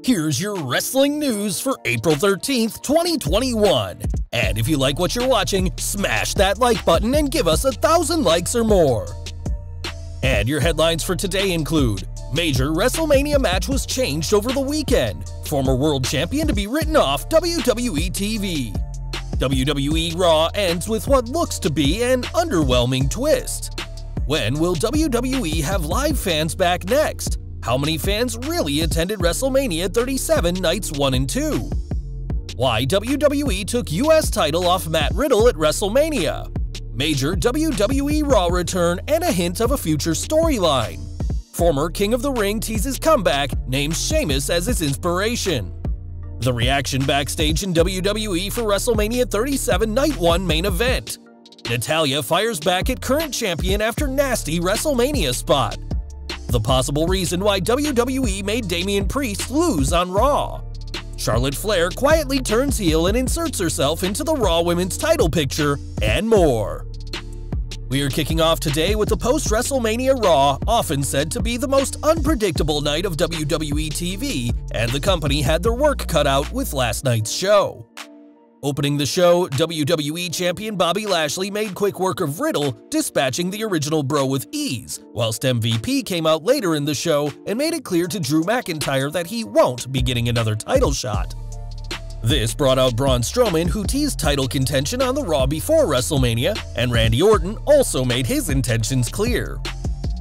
Here's your wrestling news for April 13th, 2021. And if you like what you're watching, smash that like button and give us 1,000 likes or more. And your headlines for today include: major WrestleMania match was changed over the weekend. Former world champion to be written off WWE TV. WWE Raw ends with what looks to be an underwhelming twist. When will WWE have live fans back next? How many fans really attended WrestleMania 37 nights 1 and 2? Why WWE took US title off Matt Riddle at WrestleMania? Major WWE Raw return and a hint of a future storyline. Former King of the Ring teases comeback, names Sheamus as his inspiration. The reaction backstage in WWE for WrestleMania 37 Night 1 main event. Natalya fires back at current champion after nasty WrestleMania spot. The possible reason why WWE made Damian Priest lose on Raw. Charlotte Flair quietly turns heel and inserts herself into the Raw Women's title picture, and more. We are kicking off today with the post-WrestleMania Raw, often said to be the most unpredictable night of WWE TV, and the company had their work cut out with last night's show. Opening the show, WWE Champion Bobby Lashley made quick work of Riddle, dispatching the original Bro with ease, whilst MVP came out later in the show and made it clear to Drew McIntyre that he won't be getting another title shot. This brought out Braun Strowman, who teased title contention on the Raw before WrestleMania, and Randy Orton also made his intentions clear.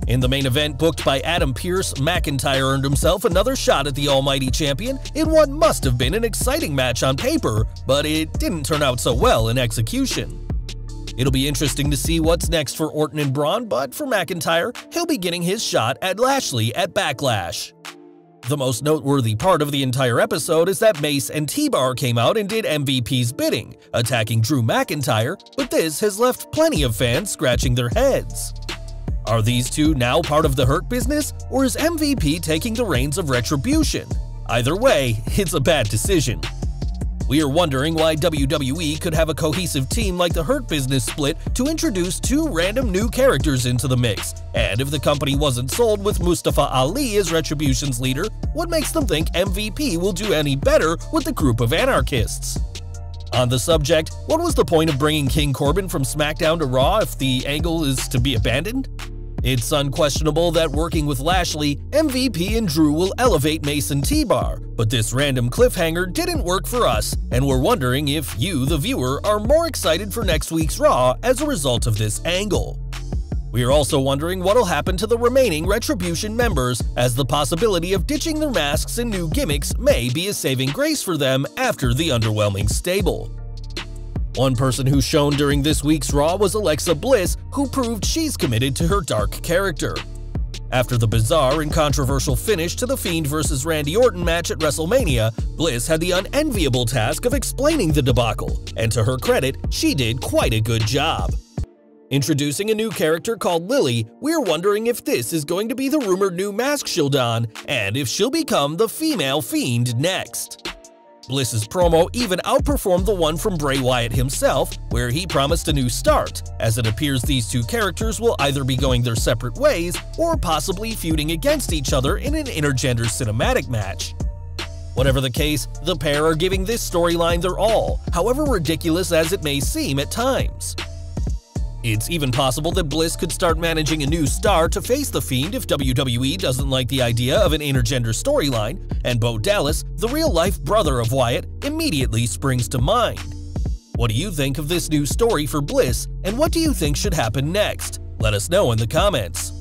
In the main event booked by Adam Pearce, McIntyre earned himself another shot at the almighty champion in what must have been an exciting match on paper, but it didn't turn out so well in execution. It'll be interesting to see what's next for Orton and Braun, but for McIntyre, he'll be getting his shot at Lashley at Backlash. The most noteworthy part of the entire episode is that Mace and T-Bar came out and did MVP's bidding, attacking Drew McIntyre, but this has left plenty of fans scratching their heads. Are these two now part of the Hurt Business, or is MVP taking the reins of Retribution? Either way, it's a bad decision. We are wondering why WWE could have a cohesive team like the Hurt Business split to introduce two random new characters into the mix, and if the company wasn't sold with Mustafa Ali as Retribution's leader, what makes them think MVP will do any better with the group of anarchists? On the subject, what was the point of bringing King Corbin from SmackDown to Raw if the angle is to be abandoned? It's unquestionable that working with Lashley, MVP and Drew will elevate Mace and T-Bar, but this random cliffhanger didn't work for us, and we're wondering if you, the viewer, are more excited for next week's Raw as a result of this angle. We are also wondering what'll happen to the remaining Retribution members, as the possibility of ditching their masks and new gimmicks may be a saving grace for them after the underwhelming stable. One person who's shown during this week's Raw was Alexa Bliss, who proved she's committed to her dark character. After the bizarre and controversial finish to the Fiend vs. Randy Orton match at WrestleMania, Bliss had the unenviable task of explaining the debacle, and to her credit, she did quite a good job. Introducing a new character called Lily, we're wondering if this is going to be the rumored new mask she'll don, and if she'll become the female Fiend next. Bliss's promo even outperformed the one from Bray Wyatt himself, where he promised a new start, as it appears these two characters will either be going their separate ways or possibly feuding against each other in an intergender cinematic match. Whatever the case, the pair are giving this storyline their all, however ridiculous as it may seem at times. It's even possible that Bliss could start managing a new star to face the Fiend if WWE doesn't like the idea of an intergender storyline, and Bo Dallas, the real-life brother of Wyatt, immediately springs to mind. What do you think of this new story for Bliss, and what do you think should happen next? Let us know in the comments.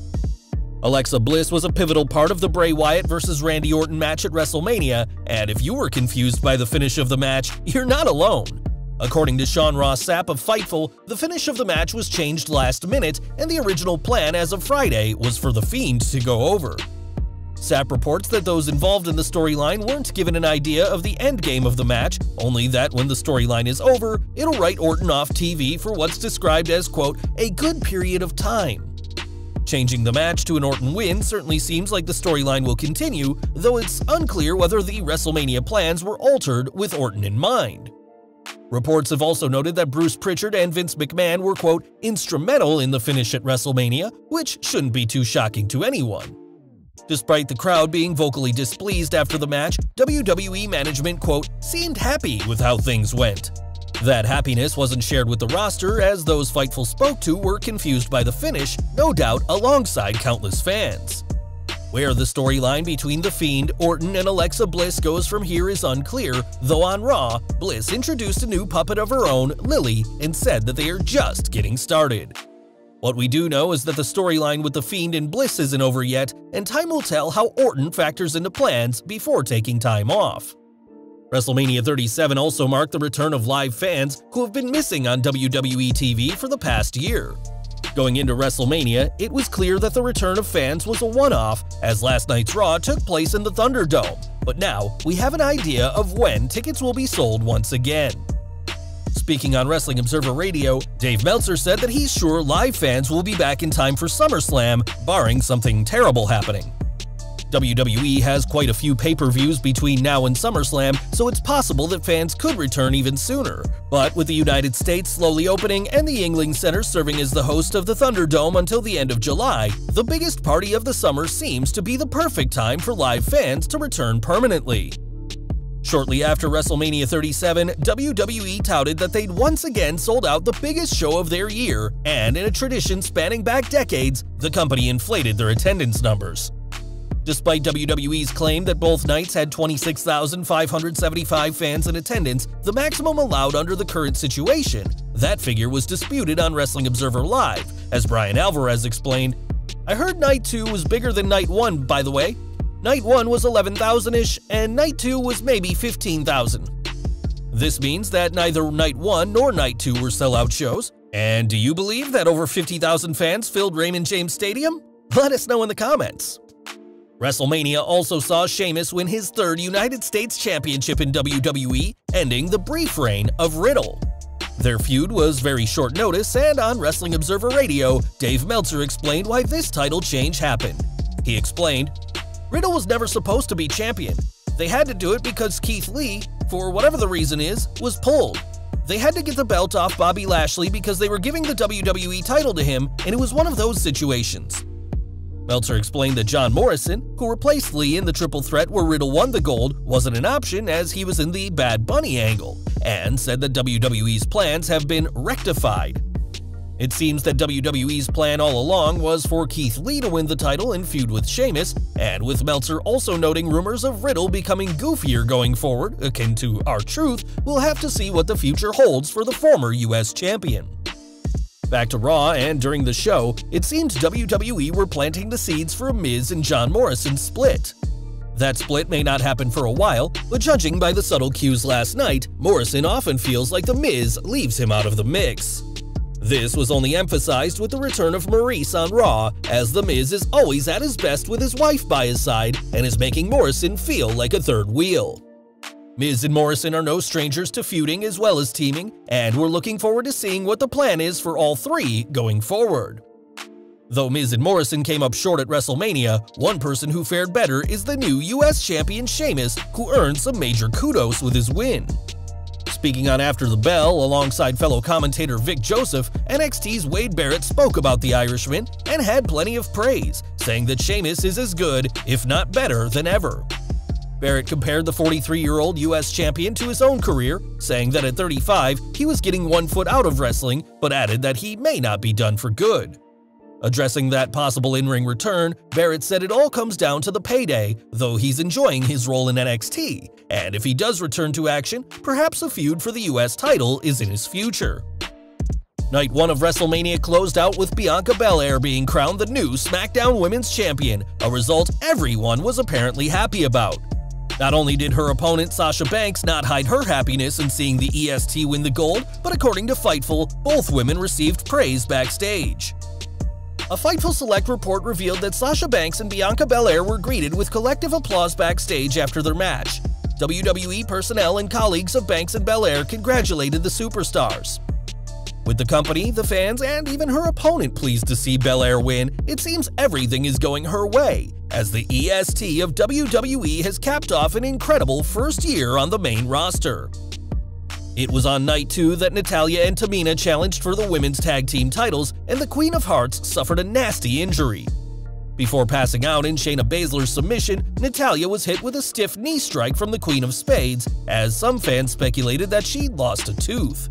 Alexa Bliss was a pivotal part of the Bray Wyatt vs. Randy Orton match at WrestleMania, and if you were confused by the finish of the match, you're not alone. According to Sean Ross Sapp of Fightful, the finish of the match was changed last minute, and the original plan as of Friday was for the Fiend to go over. Sapp reports that those involved in the storyline weren't given an idea of the endgame of the match, only that when the storyline is over, it'll write Orton off TV for what's described as, quote, a good period of time. Changing the match to an Orton win certainly seems like the storyline will continue, though it's unclear whether the WrestleMania plans were altered with Orton in mind. Reports have also noted that Bruce Pritchard and Vince McMahon were, quote, instrumental in the finish at WrestleMania, which shouldn't be too shocking to anyone. Despite the crowd being vocally displeased after the match, WWE management, quote, seemed happy with how things went. That happiness wasn't shared with the roster, as those Fightful spoke to were confused by the finish, no doubt alongside countless fans. Where the storyline between The Fiend, Orton, and Alexa Bliss goes from here is unclear, though on Raw, Bliss introduced a new puppet of her own, Lily, and said that they are just getting started. What we do know is that the storyline with The Fiend and Bliss isn't over yet, and time will tell how Orton factors into plans before taking time off. WrestleMania 37 also marked the return of live fans who have been missing on WWE TV for the past year. Going into WrestleMania, it was clear that the return of fans was a one-off, as last night's Raw took place in the Thunderdome, but now we have an idea of when tickets will be sold once again. Speaking on Wrestling Observer Radio, Dave Meltzer said that he's sure live fans will be back in time for SummerSlam, barring something terrible happening. WWE has quite a few pay-per-views between now and SummerSlam, so it's possible that fans could return even sooner. But with the United States slowly opening and the Yuengling Center serving as the host of the Thunderdome until the end of July, the biggest party of the summer seems to be the perfect time for live fans to return permanently. Shortly after WrestleMania 37, WWE touted that they'd once again sold out the biggest show of their year, and in a tradition spanning back decades, the company inflated their attendance numbers. Despite WWE's claim that both nights had 26,575 fans in attendance, the maximum allowed under the current situation, that figure was disputed on Wrestling Observer Live, as Brian Alvarez explained, "I heard Night 2 was bigger than Night 1, by the way. Night 1 was 11,000-ish, and Night 2 was maybe 15,000. This means that neither Night 1 nor Night 2 were sellout shows. And do you believe that over 50,000 fans filled Raymond James Stadium? Let us know in the comments." WrestleMania also saw Sheamus win his third United States Championship in WWE, ending the brief reign of Riddle. Their feud was very short notice, and on Wrestling Observer Radio, Dave Meltzer explained why this title change happened. He explained, "Riddle was never supposed to be champion. They had to do it because Keith Lee, for whatever the reason is, was pulled. They had to get the belt off Bobby Lashley because they were giving the WWE title to him, and it was one of those situations." Meltzer explained that John Morrison, who replaced Lee in the triple threat where Riddle won the gold, wasn't an option as he was in the Bad Bunny angle, and said that WWE's plans have been rectified. It seems that WWE's plan all along was for Keith Lee to win the title and feud with Sheamus, and with Meltzer also noting rumors of Riddle becoming goofier going forward, akin to R-Truth, we'll have to see what the future holds for the former US champion. Back to Raw, and during the show, it seemed WWE were planting the seeds for a Miz and John Morrison split. That split may not happen for a while, but judging by the subtle cues last night, Morrison often feels like The Miz leaves him out of the mix. This was only emphasized with the return of Maurice on Raw, as The Miz is always at his best with his wife by his side and is making Morrison feel like a third wheel. Miz and Morrison are no strangers to feuding as well as teaming, and we're looking forward to seeing what the plan is for all three going forward. Though Miz and Morrison came up short at WrestleMania, one person who fared better is the new US champion Sheamus, who earned some major kudos with his win. Speaking on After the Bell alongside fellow commentator Vic Joseph, NXT's Wade Barrett spoke about the Irishman and had plenty of praise, saying that Sheamus is as good, if not better, than ever. Barrett compared the 43-year-old US champion to his own career, saying that at 35, he was getting one foot out of wrestling, but added that he may not be done for good. Addressing that possible in-ring return, Barrett said it all comes down to the payday, though he's enjoying his role in NXT, and if he does return to action, perhaps a feud for the US title is in his future. Night 1 of WrestleMania closed out with Bianca Belair being crowned the new SmackDown Women's Champion, a result everyone was apparently happy about. Not only did her opponent Sasha Banks not hide her happiness in seeing the EST win the gold, but according to Fightful, both women received praise backstage. A Fightful Select report revealed that Sasha Banks and Bianca Belair were greeted with collective applause backstage after their match. WWE personnel and colleagues of Banks and Belair congratulated the superstars. With the company, the fans, and even her opponent pleased to see Belair win, it seems everything is going her way, as the EST of WWE has capped off an incredible first year on the main roster. It was on Night 2 that Natalya and Tamina challenged for the women's tag team titles, and the Queen of Hearts suffered a nasty injury. Before passing out in Shayna Baszler's submission, Natalya was hit with a stiff knee strike from the Queen of Spades, as some fans speculated that she'd lost a tooth.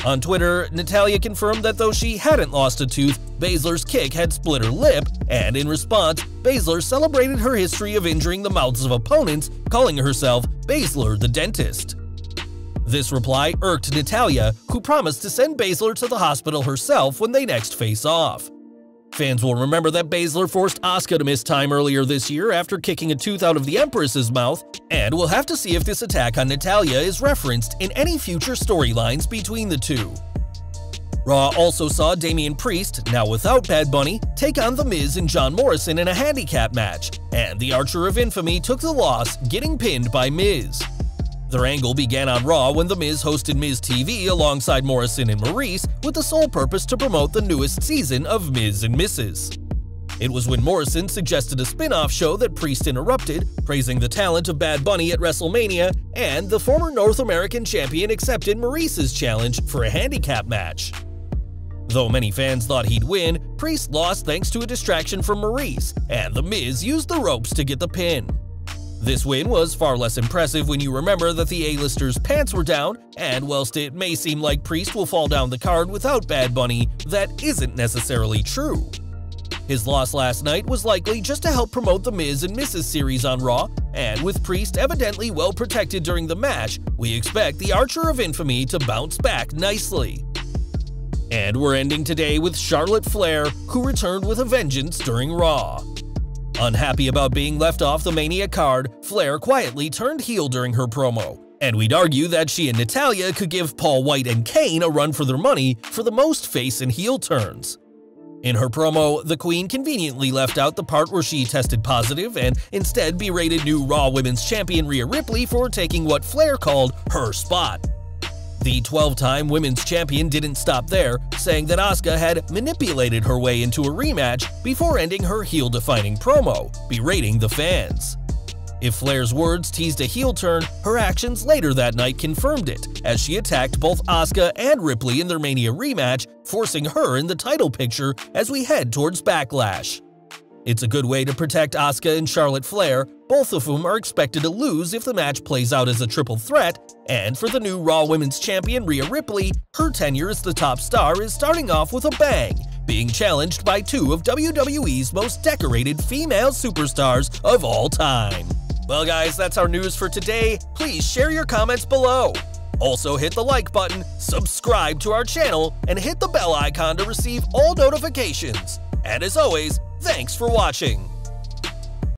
On Twitter, Natalya confirmed that though she hadn't lost a tooth, Baszler's kick had split her lip, and in response, Baszler celebrated her history of injuring the mouths of opponents, calling herself Baszler the Dentist. This reply irked Natalya, who promised to send Baszler to the hospital herself when they next face off. Fans will remember that Baszler forced Asuka to miss time earlier this year after kicking a tooth out of the Empress's mouth, and we'll have to see if this attack on Natalya is referenced in any future storylines between the two. Raw also saw Damian Priest, now without Bad Bunny, take on The Miz and John Morrison in a handicap match, and the Archer of Infamy took the loss, getting pinned by Miz. Their angle began on Raw when The Miz hosted Miz TV alongside Morrison and Maurice with the sole purpose to promote the newest season of Miz and Mrs. It was when Morrison suggested a spin-off show that Priest interrupted, praising the talent of Bad Bunny at Wrestlemania, and the former North American champion accepted Maurice's challenge for a handicap match. Though many fans thought he'd win, Priest lost thanks to a distraction from Maurice, and The Miz used the ropes to get the pin. This win was far less impressive when you remember that the A-listers' pants were down, and whilst it may seem like Priest will fall down the card without Bad Bunny, that isn't necessarily true. His loss last night was likely just to help promote the Miz and Mrs. series on Raw, and with Priest evidently well protected during the match, we expect the Archer of Infamy to bounce back nicely. And we're ending today with Charlotte Flair, who returned with a vengeance during Raw. Unhappy about being left off the Mania card, Flair quietly turned heel during her promo, and we'd argue that she and Natalya could give Paul White and Kane a run for their money for the most face and heel turns. In her promo, the Queen conveniently left out the part where she tested positive and instead berated new Raw Women's Champion Rhea Ripley for taking what Flair called her spot. The 12-time Women's Champion didn't stop there, saying that Asuka had manipulated her way into a rematch before ending her heel-defining promo, berating the fans. If Flair's words teased a heel turn, her actions later that night confirmed it, as she attacked both Asuka and Ripley in their Mania rematch, forcing her in the title picture as we head towards Backlash. It's a good way to protect Asuka and Charlotte Flair, both of whom are expected to lose if the match plays out as a triple threat, and for the new Raw Women's Champion Rhea Ripley, her tenure as the top star is starting off with a bang, being challenged by two of WWE's most decorated female superstars of all time. Well guys, that's our news for today. Please share your comments below. Also hit the like button, subscribe to our channel, and hit the bell icon to receive all notifications. And as always, thanks for watching.